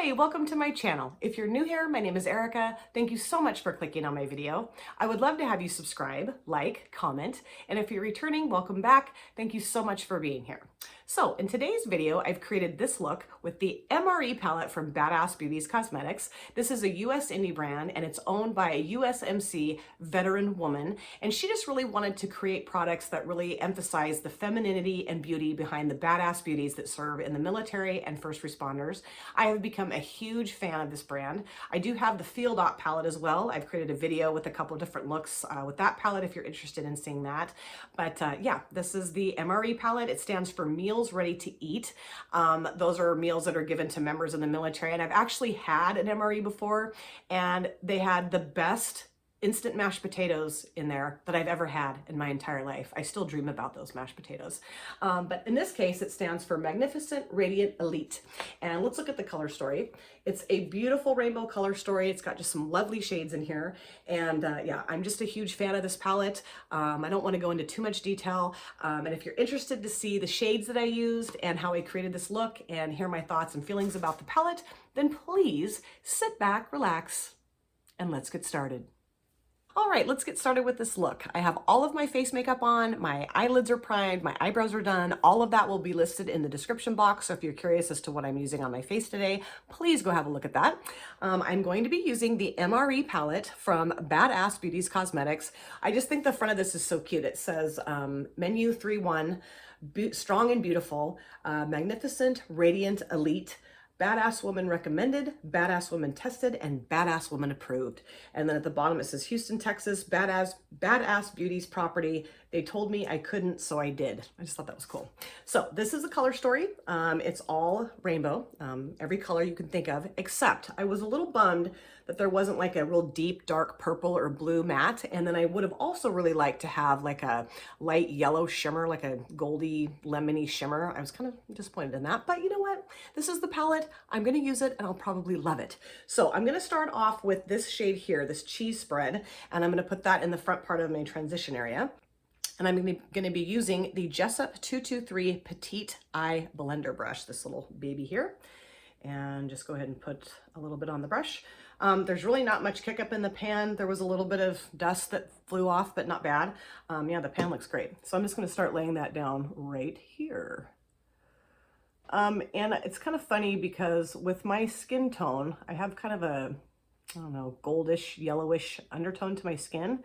Hey, welcome to my channel. If you're new here, my name is Erica. Thank you so much for clicking on my video. I would love to have you subscribe, like, comment, and if you're returning, welcome back. Thank you so much for being here. So in today's video, I've created this look with the MRE palette from Ass Beauties Cosmetics. This is a US indie brand and it's owned by a USMC veteran woman. And she just really wanted to create products that really emphasize the femininity and beauty behind the badass beauties that serve in the military and first responders. I have become a huge fan of this brand. I do have the Field Op palette as well. I've created a video with a couple of different looks with that palette if you're interested in seeing that. But yeah, this is the MRE palette. It stands for Meals Ready to Eat. Those are meals that are given to members in the military. And I've actually had an MRE before, and they had the best instant mashed potatoes in there that I've ever had in my entire life. I still dream about those mashed potatoes. But in this case, it stands for Magnificent Radiant Elite. And let's look at the color story. It's a beautiful rainbow color story. It's got just some lovely shades in here. And yeah, I'm just a huge fan of this palette. I don't want to go into too much detail. And if you're interested to see the shades that I used and how I created this look and hear my thoughts and feelings about the palette, then please sit back, relax, and let's get started. All right, let's get started with this look. I have all of my face makeup on, my eyelids are primed, my eyebrows are done. All of that will be listed in the description box. So if you're curious as to what I'm using on my face today, please go have a look at that. I'm going to be using the MRE palette from Ass Beauties Cosmetics. I just think the front of this is so cute. It says menu 3-1, strong and beautiful, magnificent, radiant, elite, badass woman recommended, badass woman tested, and badass woman approved. And then at the bottom it says Houston, Texas, badass beauties property. They told me I couldn't, so I did. I just thought that was cool. So this is the color story. It's all rainbow, every color you can think of, except I was a little bummed that there wasn't like a real deep, dark purple or blue matte. And then I would have also really liked to have like a light yellow shimmer, like a goldy, lemony shimmer. I was kind of disappointed in that, but you know what? This is the palette. I'm gonna use it and I'll probably love it. So I'm gonna start off with this shade here, this cheese spread, and I'm gonna put that in the front part of my transition area. And I'm gonna be using the Jessup 223 Petite Eye Blender brush, this little baby here. And just go ahead and put a little bit on the brush. There's really not much kick up in the pan. There was a little bit of dust that flew off, but not bad. Yeah, the pan looks great. So I'm just gonna start laying that down right here. And it's kind of funny because with my skin tone, I have kind of a, I don't know, goldish, yellowish undertone to my skin.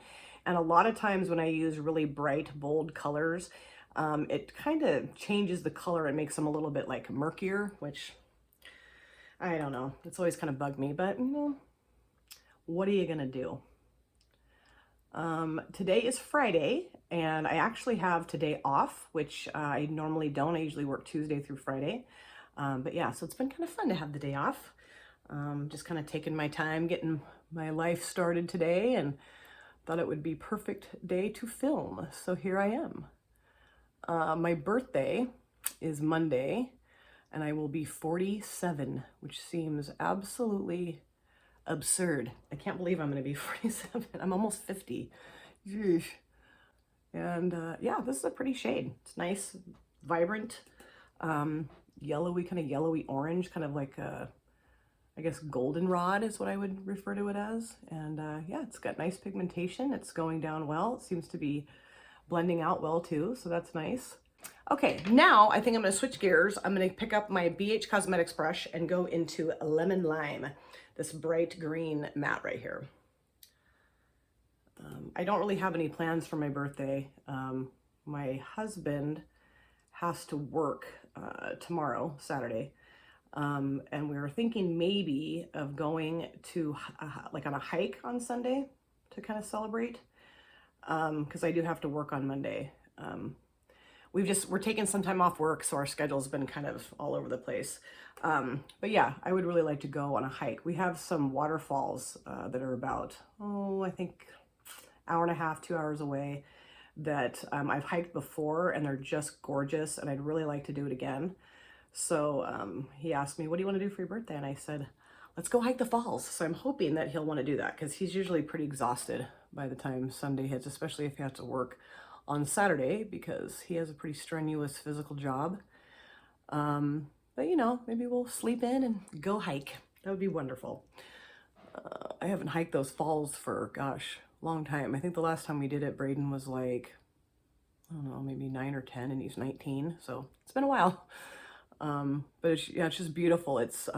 And a lot of times when I use really bright, bold colors, it kind of changes the color and makes them a little bit like murkier, which I don't know. It's always kind of bugged me, but you know, what are you gonna do? Today is Friday and I actually have today off, which I normally don't. I usually work Tuesday through Friday. But yeah, so it's been kind of fun to have the day off. Just kind of taking my time, getting my life started today, and thought it would be perfect day to film. So here I am. My birthday is Monday and I will be 47, which seems absolutely absurd. I can't believe I'm going to be 47. I'm almost 50. Yeesh. And yeah, this is a pretty shade. It's nice, vibrant, yellowy, kind of yellowy orange, kind of like a, I guess goldenrod is what I would refer to it as. And yeah, it's got nice pigmentation. It's going down well. It seems to be blending out well too, so that's nice. Okay, now I think I'm gonna switch gears. I'm gonna pick up my BH Cosmetics brush and go into Lemon Lime, this bright green matte right here. I don't really have any plans for my birthday. My husband has to work tomorrow, Saturday. And we were thinking maybe of going to like on a hike on Sunday to kind of celebrate, because I do have to work on Monday. We're taking some time off work, so our schedule's been kind of all over the place. But yeah, I would really like to go on a hike. We have some waterfalls that are about, I think hour and a half, 2 hours away that I've hiked before, and they're just gorgeous, and I'd really like to do it again. So he asked me, what do you want to do for your birthday? And I said, let's go hike the falls. So I'm hoping that he'll want to do that because he's usually pretty exhausted by the time Sunday hits, especially if he has to work on Saturday because he has a pretty strenuous physical job. But you know, maybe we'll sleep in and go hike. That would be wonderful. I haven't hiked those falls for, gosh, a long time. I think the last time we did it, Braden was like, I don't know, maybe 9 or 10, and he's 19, so it's been a while. But it's, yeah, it's just beautiful. It's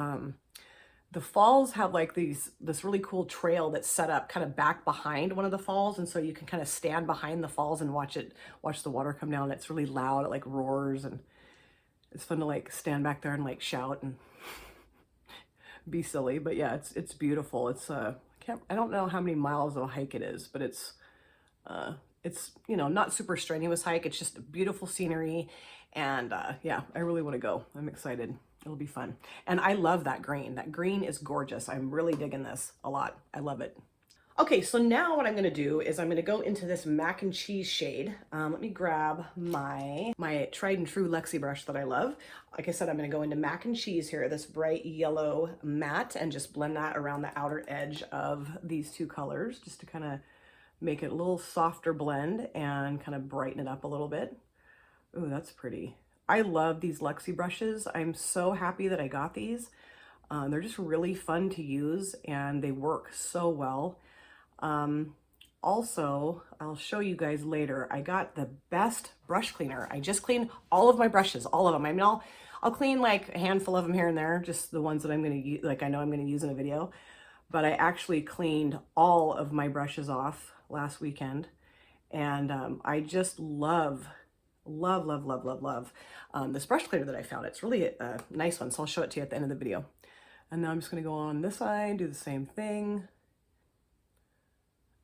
the falls have like this really cool trail that's set up kind of back behind one of the falls, and so you can kind of stand behind the falls and watch the water come down. It's really loud. It like roars, and it's fun to like stand back there and like shout and be silly. But yeah, it's beautiful. It's I don't know how many miles of a hike it is, but it's you know, not super strenuous hike. It's just a beautiful scenery, and yeah, I really want to go. I'm excited. It'll be fun. And I love that green. That green is gorgeous. I'm really digging this a lot. I love it. Okay, so now what I'm gonna do is I'm gonna go into this mac and cheese shade. Let me grab my tried and true Lexi brush that I love. Like I said, I'm gonna go into mac and cheese here, this bright yellow matte, and just blend that around the outer edge of these two colors, just to kind of make it a little softer blend and kind of brighten it up a little bit. Ooh, that's pretty. I love these Lexi brushes. I'm so happy that I got these. They're just really fun to use, and they work so well. Also, I'll show you guys later, I got the best brush cleaner. I just cleaned all of my brushes, all of them. I mean, I'll clean like a handful of them here and there, just the ones that I'm going to use, like I know I'm going to use in a video. But I actually cleaned all of my brushes off last weekend, and I just love this brush cleaner that I found. It's really a nice one, so I'll show it to you at the end of the video. And now I'm just going to go on this side, do the same thing.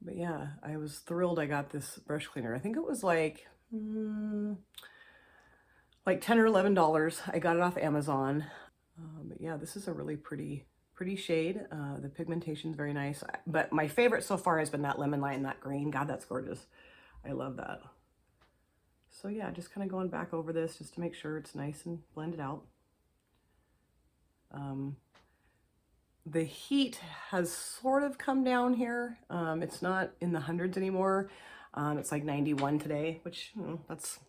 But yeah, I was thrilled I got this brush cleaner. I think it was like $10 or $11. I got it off Amazon. But yeah, this is a really pretty shade. The pigmentation is very nice. But my favorite so far has been that lemon lime, that green. God, that's gorgeous. I love that. So yeah, just kind of going back over this just to make sure it's nice and blended out. The heat has sort of come down here. It's not in the hundreds anymore. It's like 91 today, which it's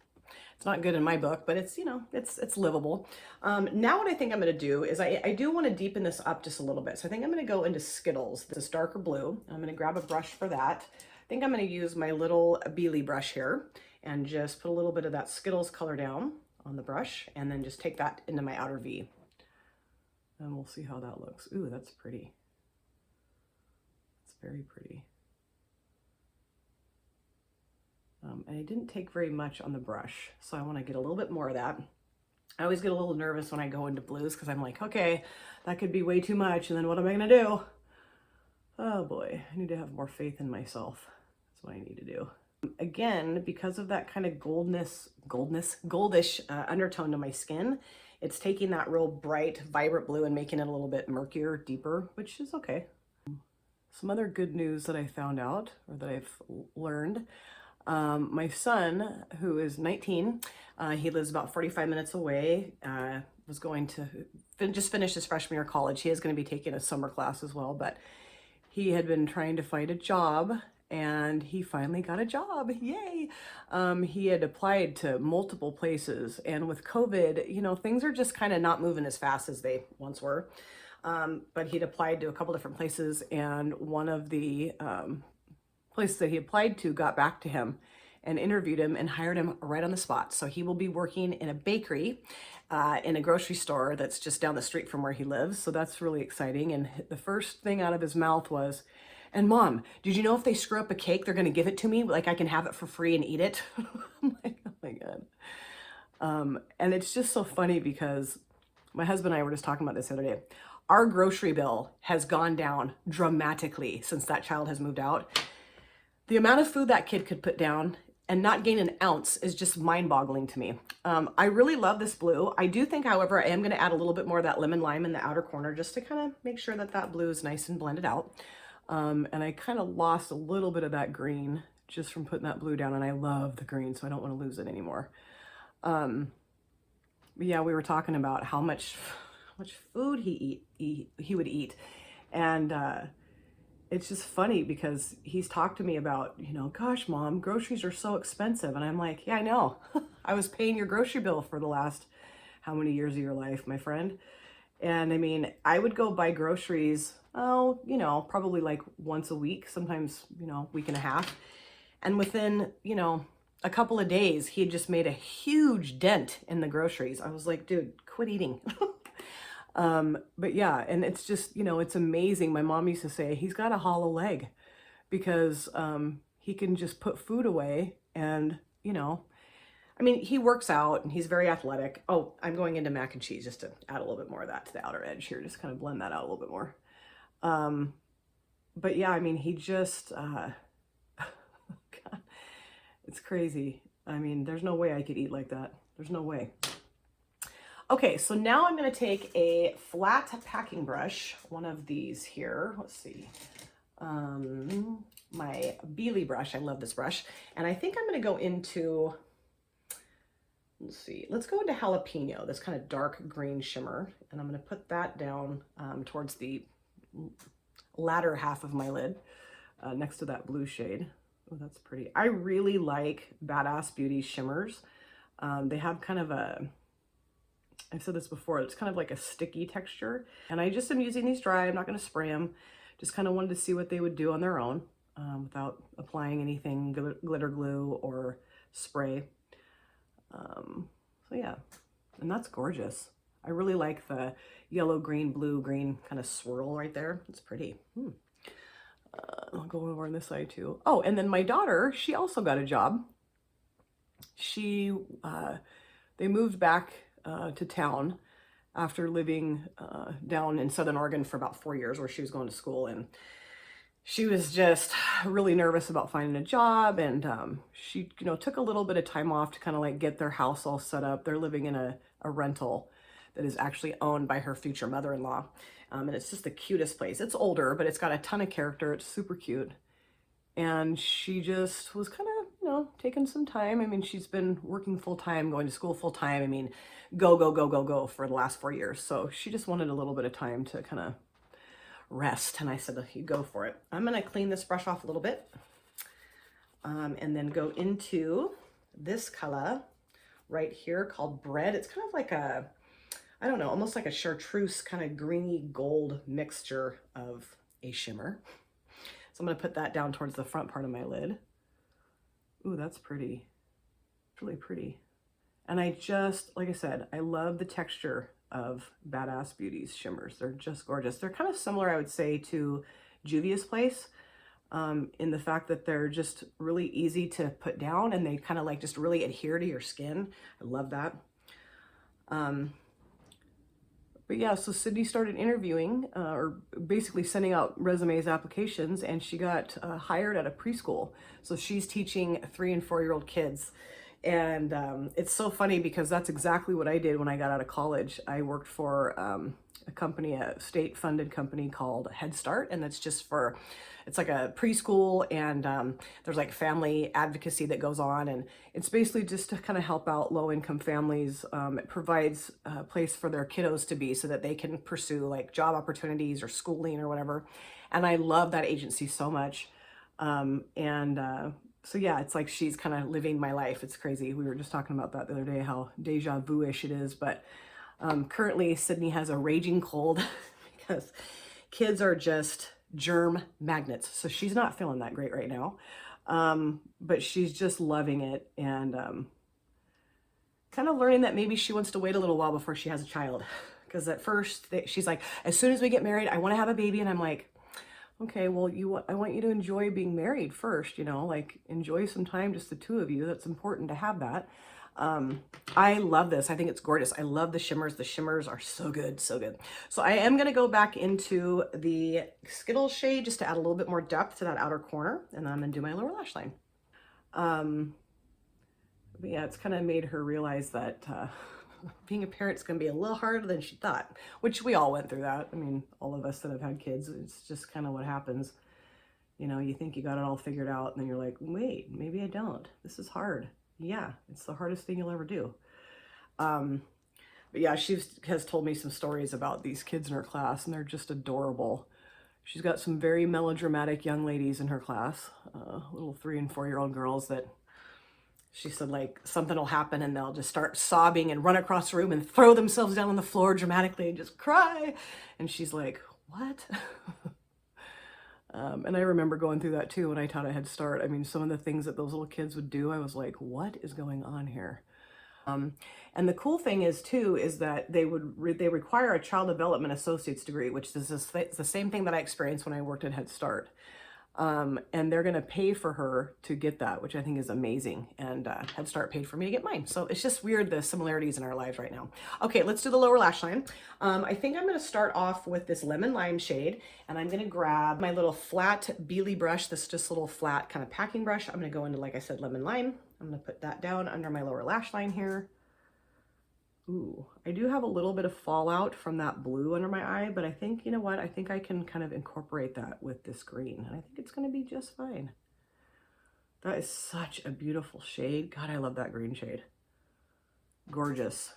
not good in my book, but it's, you know, it's livable. Now what I think I'm going to do is I do want to deepen this up just a little bit. So I think I'm going to go into Skittles, this darker blue. I'm going to grab a brush for that. I think I'm going to use my little Beely brush here and just put a little bit of that Skittles color down on the brush, and then just take that into my outer V. And we'll see how that looks. Ooh, that's pretty. It's very pretty. And I didn't take very much on the brush, so I want to get a little bit more of that. I always get a little nervous when I go into blues because I'm like, okay, that could be way too much, and then what am I going to do? Oh boy, I need to have more faith in myself. That's what I need to do. Again, because of that kind of goldish undertone to my skin, it's taking that real bright, vibrant blue and making it a little bit murkier, deeper, which is okay. Some other good news that I found out, or that I've learned, my son, who is 19, he lives about 45 minutes away, was going to just finish his freshman year of college. He is going to be taking a summer class as well, but he had been trying to find a job, and he finally got a job. Yay! He had applied to multiple places, and with COVID, you know, things are just kind of not moving as fast as they once were. But he'd applied to a couple different places, and one of the places that he applied to got back to him and interviewed him and hired him right on the spot. So he will be working in a bakery in a grocery store that's just down the street from where he lives. So that's really exciting. And the first thing out of his mouth was, "And Mom, did you know if they screw up a cake, they're going to give it to me? Like I can have it for free and eat it?" I'm like, oh my God. And it's just so funny because my husband and I were just talking about this the other day. Our grocery bill has gone down dramatically since that child has moved out. The amount of food that kid could put down and not gain an ounce is just mind-boggling to me. I really love this blue. I do think, however, I am going to add a little bit more of that lemon lime in the outer corner just to kind of make sure that that blue is nice and blended out. And I kind of lost a little bit of that green just from putting that blue down, and I love the green, so I don't want to lose it anymore. But yeah, we were talking about how much food he would eat, and it's just funny because he's talked to me about, you know, gosh, Mom, groceries are so expensive, and I'm like, yeah, I know. I was paying your grocery bill for the last how many years of your life, my friend. And I mean, I would go buy groceries, oh, you know, probably like once a week, sometimes, you know, week and a half. And within, you know, a couple of days, he had just made a huge dent in the groceries. I was like, dude, quit eating. But yeah, and it's just, you know, it's amazing. My mom used to say he's got a hollow leg because he can just put food away and, you know, I mean, he works out and he's very athletic. Oh, I'm going into mac and cheese just to add a little bit more of that to the outer edge here, just kind of blend that out a little bit more. But yeah, I mean, he just, God, it's crazy. I mean, there's no way I could eat like that. There's no way. Okay, so now I'm going to take a flat packing brush, one of these here. Let's see. My Beely brush. I love this brush. And I think I'm going to go into, let's see, let's go into Jalapeno, this kind of dark green shimmer. And I'm going to put that down towards the latter half of my lid next to that blue shade. Oh, that's pretty. I really like Badass Beauty Shimmers. They have kind of a, I've said this before, it's kind of like a sticky texture. And I just am using these dry. I'm not going to spray them. Just kind of wanted to see what they would do on their own without applying anything glitter glue or spray. So yeah, and that's gorgeous. I really like the yellow, green, blue, green kind of swirl right there. It's pretty. I'll go over on this side too. Oh, and then my daughter, she also got a job. They moved back to town after living down in Southern Oregon for about 4 years where she was going to school, and she was just really nervous about finding a job, and she, you know, took a little bit of time off to kind of like get their house all set up. They're living in a rental that is actually owned by her future mother-in-law, and it's just the cutest place. It's older, but it's got a ton of character. It's super cute. And she just was kind of, you know, taking some time. I mean, she's been working full-time, going to school full-time. I mean, go for the last 4 years. So she just wanted a little bit of time to kind of rest. And I said, you go for it. I'm going to clean this brush off a little bit and then go into this color right here called Bread. It's kind of like a, I don't know, almost like a chartreuse kind of greeny gold mixture of a shimmer. So I'm going to put that down towards the front part of my lid. Ooh, that's pretty. It's really pretty. And I just, like I said, I love the texture of Badass Beauty's shimmers. They're just gorgeous. They're kind of similar, I would say, to Juvia's Place in the fact that they're just really easy to put down and they kind of like just really adhere to your skin. I love that. But yeah, so Sydney started interviewing or basically sending out resumes, applications, and she got hired at a preschool. So she's teaching 3- and 4-year-old kids. And it's so funny because that's exactly what I did when I got out of college. I worked for a company, a state-funded company called Head Start, and that's just for, it's like a preschool, and there's like family advocacy that goes on, and it's basically just to kind of help out low-income families. It provides a place for their kiddos to be so that they can pursue like job opportunities or schooling or whatever. And I love that agency so much. So yeah, it's like she's kind of living my life. It's crazy. We were just talking about that the other day, how deja vu-ish it is. But currently, Sydney has a raging cold because kids are just germ magnets. So she's not feeling that great right now. But she's just loving it and kind of learning that maybe she wants to wait a little while before she has a child. Because at first, she's like, as soon as we get married, I want to have a baby. And I'm like, okay, well, I want you to enjoy being married first, you know, like enjoy some time, just the two of you. That's important to have that. I love this. I think it's gorgeous. I love the shimmers. The shimmers are so good, so good. So I am going to go back into the Skittles shade just to add a little bit more depth to that outer corner. And then I'm going to do my lower lash line. But yeah, it's kind of made her realize that being a parent's going to be a little harder than she thought, which we all went through that. I mean, all of us that have had kids, it's just kind of what happens. You know, you think you got it all figured out, and then you're like, wait, maybe I don't. This is hard. Yeah, it's the hardest thing you'll ever do. But yeah, she has told me some stories about these kids in her class, and they're just adorable. She's got some very melodramatic young ladies in her class, little 3- and 4-year-old girls that She said like something will happen and they'll just start sobbing and run across the room and throw themselves down on the floor dramatically and just cry. And she's like, what? And I remember going through that too when I taught at Head Start. I mean, some of the things that those little kids would do, I was like, what is going on here? And the cool thing is too, is that they require a child development associate's degree, which is the same thing that I experienced when I worked at Head Start. And they're going to pay for her to get that, which I think is amazing. And Head Start paid for me to get mine. So it's just weird, the similarities in our lives right now. Okay, let's do the lower lash line. I think I'm going to start off with this lemon lime shade, and I'm going to grab my little flat Beely brush, this just little flat kind of packing brush. I'm going to go into, like I said, lemon lime. I'm going to put that down under my lower lash line here. Ooh, I do have a little bit of fallout from that blue under my eye, but I think, you know what? I think I can kind of incorporate that with this green, and I think it's going to be just fine. That is such a beautiful shade. God, I love that green shade. Gorgeous.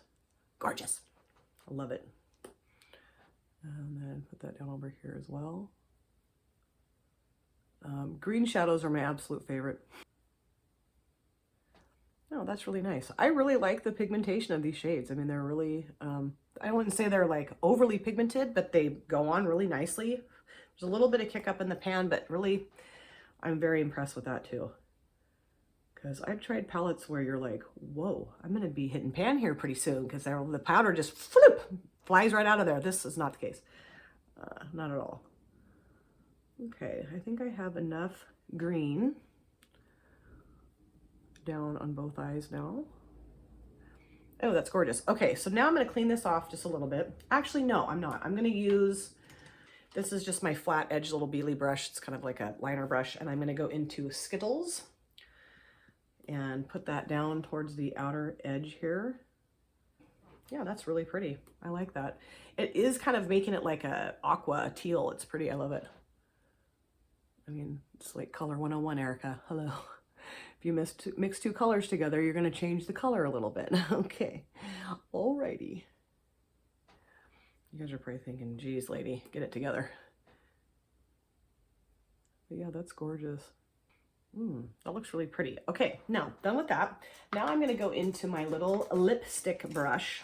Gorgeous. I love it. And then put that down over here as well. Green shadows are my absolute favorite. Oh, that's really nice. I really like the pigmentation of these shades. I mean, they're really, I wouldn't say they're like overly pigmented, but they go on really nicely. There's a little bit of kick up in the pan, but really, I'm very impressed with that too. Because I've tried palettes where you're like, whoa, I'm going to be hitting pan here pretty soon because the powder just flies right out of there. This is not the case. Not at all. Okay, I think I have enough green down on both eyes now. Oh, that's gorgeous. Okay, so now I'm going to clean this off just a little bit. Actually, no, I'm not. I'm going to use, this is just my flat edge little Beely brush. It's kind of like a liner brush, and I'm going to go into Skittles and put that down towards the outer edge here. Yeah, that's really pretty. I like that. It is kind of making it like a aqua, a teal. It's pretty. I love it. I mean, it's like color 101, Erica. Hello. If you mix two colors together, you're going to change the color a little bit. Okay. Alrighty. You guys are probably thinking, geez, lady, get it together. But yeah, that's gorgeous. That looks really pretty. Okay, now, done with that. Now I'm going to go into my little lipstick brush.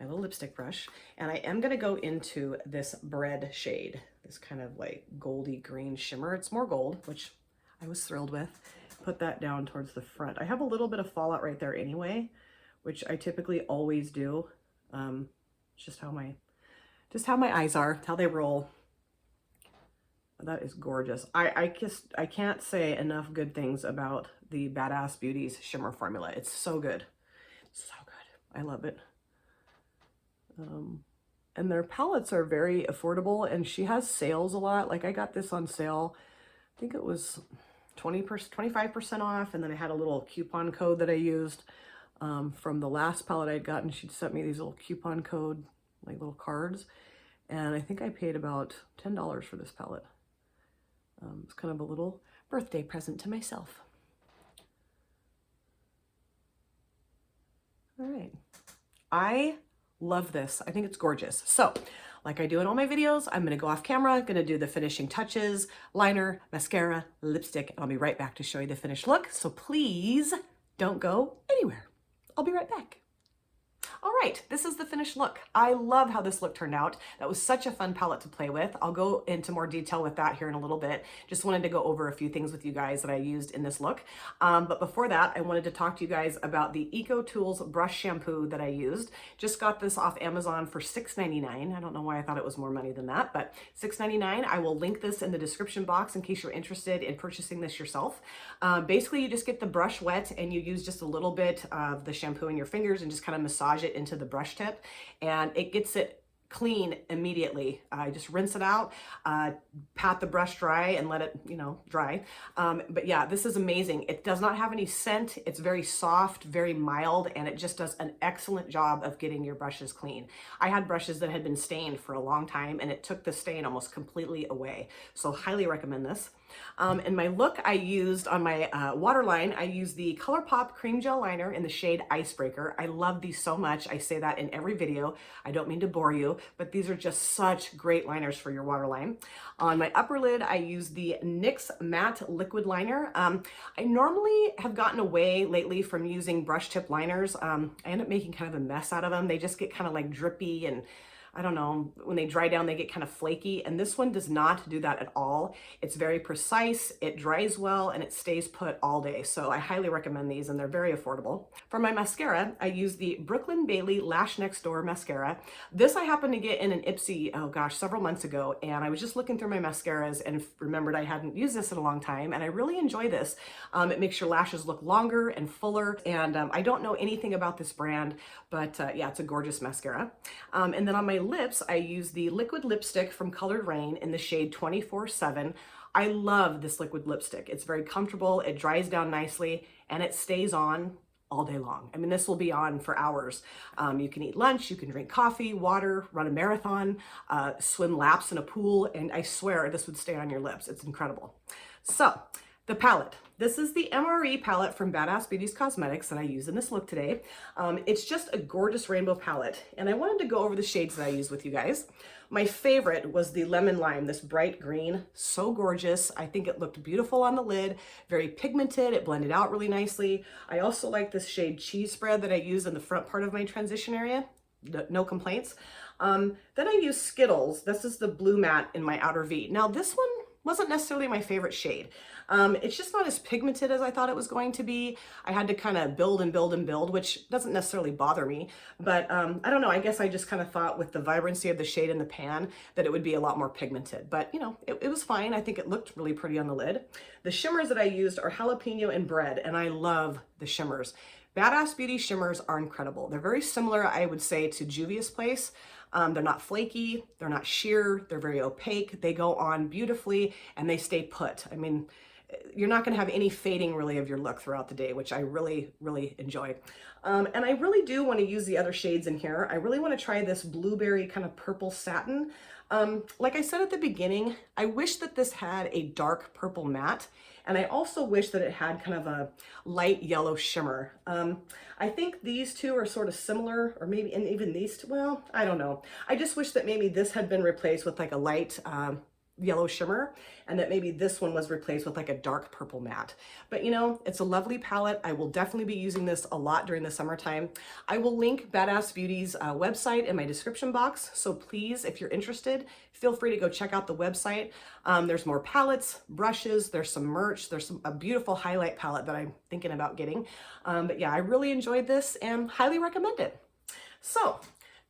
My little lipstick brush, and I am going to go into this bread shade, this kind of like goldy green shimmer. It's more gold, which I was thrilled with. Put that down towards the front. I have a little bit of fallout right there anyway, which I typically always do. It's just how my eyes are, how they roll. That is gorgeous. I can't say enough good things about the Ass Beauties shimmer formula. It's so good. So good. I love it. And their palettes are very affordable, and she has sales a lot. Like I got this on sale. I think it was 25% off. And then I had a little coupon code that I used, from the last palette I'd gotten. She'd sent me these little coupon code, like little cards. And I think I paid about $10 for this palette. It's kind of a little birthday present to myself. All right. I love this. I think it's gorgeous. So, like I do in all my videos, I'm going to go off camera, going to do the finishing touches, liner, mascara, lipstick, and I'll be right back to show you the finished look. So please don't go anywhere. I'll be right back. All right, this is the finished look. I love how this look turned out. That was such a fun palette to play with. I'll go into more detail with that here in a little bit. Just wanted to go over a few things with you guys that I used in this look. But before that, I wanted to talk to you guys about the Eco Tools brush shampoo that I used. Just got this off Amazon for $6.99. I don't know why I thought it was more money than that, but $6.99. I will link this in the description box in case you're interested in purchasing this yourself. Basically, you just get the brush wet and you use just a little bit of the shampoo in your fingers and just kind of massage it into the brush tip, and it gets it clean immediately. I just rinse it out, pat the brush dry and let it, dry. But yeah, this is amazing. It does not have any scent. It's very soft, very mild, and it just does an excellent job of getting your brushes clean. I had brushes that had been stained for a long time, and it took the stain almost completely away. So highly recommend this. And my look, I used on my waterline, I used the Colourpop Cream Gel Liner in the shade Icebreaker. I love these so much. I say that in every video. I don't mean to bore you, but these are just such great liners for your waterline. On my upper lid, I use the NYX Matte Liquid Liner. I normally have gotten away lately from using brush tip liners. I end up making kind of a mess out of them. They just get kind of like drippy, and I don't know, when they dry down, they get kind of flaky, and this one does not do that at all. It's very precise, it dries well, and it stays put all day. So I highly recommend these, and they're very affordable. For my mascara, I use the Brooklyn Bailey Lash Next Door Mascara. This I happened to get in an Ipsy, oh gosh, several months ago, and I was just looking through my mascaras and remembered I hadn't used this in a long time, and I really enjoy this. It makes your lashes look longer and fuller, and I don't know anything about this brand, but yeah, it's a gorgeous mascara. And then on my lips, I use the liquid lipstick from Colored Rain in the shade 24/7. I love this liquid lipstick. It's very comfortable, it dries down nicely, and it stays on all day long. I mean, this will be on for hours. You can eat lunch, you can drink coffee, water, run a marathon, swim laps in a pool, and I swear this would stay on your lips. It's incredible. So, the palette. This is the MRE palette from Ass Beauties Cosmetics that I use in this look today. It's just a gorgeous rainbow palette, and I wanted to go over the shades that I use with you guys. My favorite was the Lemon Lime, this bright green, so gorgeous. I think it looked beautiful on the lid, very pigmented, it blended out really nicely. I also like this shade Cheese Spread that I use in the front part of my transition area. No complaints. Then I use Skittles. This is the Blue Matte in my outer V. Now this one wasn't necessarily my favorite shade. It's just not as pigmented as I thought it was going to be. I had to kind of build and build and build, which doesn't necessarily bother me, but I don't know, I guess I just kind of thought with the vibrancy of the shade in the pan that it would be a lot more pigmented, but you know, it was fine. I think it looked really pretty on the lid. The shimmers that I used are Jalapeno and Bread, and I love the shimmers. Ass Beauty shimmers are incredible. They're very similar, I would say, to Juvia's Place. They're not flaky, they're not sheer, they're very opaque, they go on beautifully, and they stay put. I mean, you're not going to have any fading really of your look throughout the day, which I really, really enjoy. And I really do want to use the other shades in here. I really want to try this blueberry kind of purple satin. Like I said at the beginning, I wish that this had a dark purple matte, and I also wish that it had kind of a light yellow shimmer. I think these two are sort of similar, or maybe, and even these two, well, I don't know. I just wish that maybe this had been replaced with like a light yellow shimmer, and that maybe this one was replaced with like a dark purple matte. But you know, it's a lovely palette. I will definitely be using this a lot during the summertime. I will link Ass Beauty's website in my description box, so please, if you're interested, feel free to go check out the website. There's more palettes, brushes, there's some merch, there's a beautiful highlight palette that I'm thinking about getting. But yeah, I really enjoyed this and highly recommend it. So,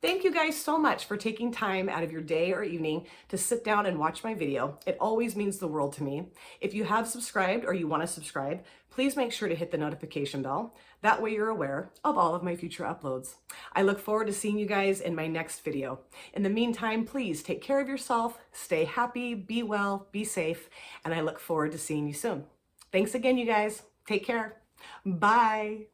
thank you guys so much for taking time out of your day or evening to sit down and watch my video. It always means the world to me. If you have subscribed or you want to subscribe, please make sure to hit the notification bell. That way you're aware of all of my future uploads. I look forward to seeing you guys in my next video. In the meantime, please take care of yourself, stay happy, be well, be safe, and I look forward to seeing you soon. Thanks again, you guys. Take care. Bye.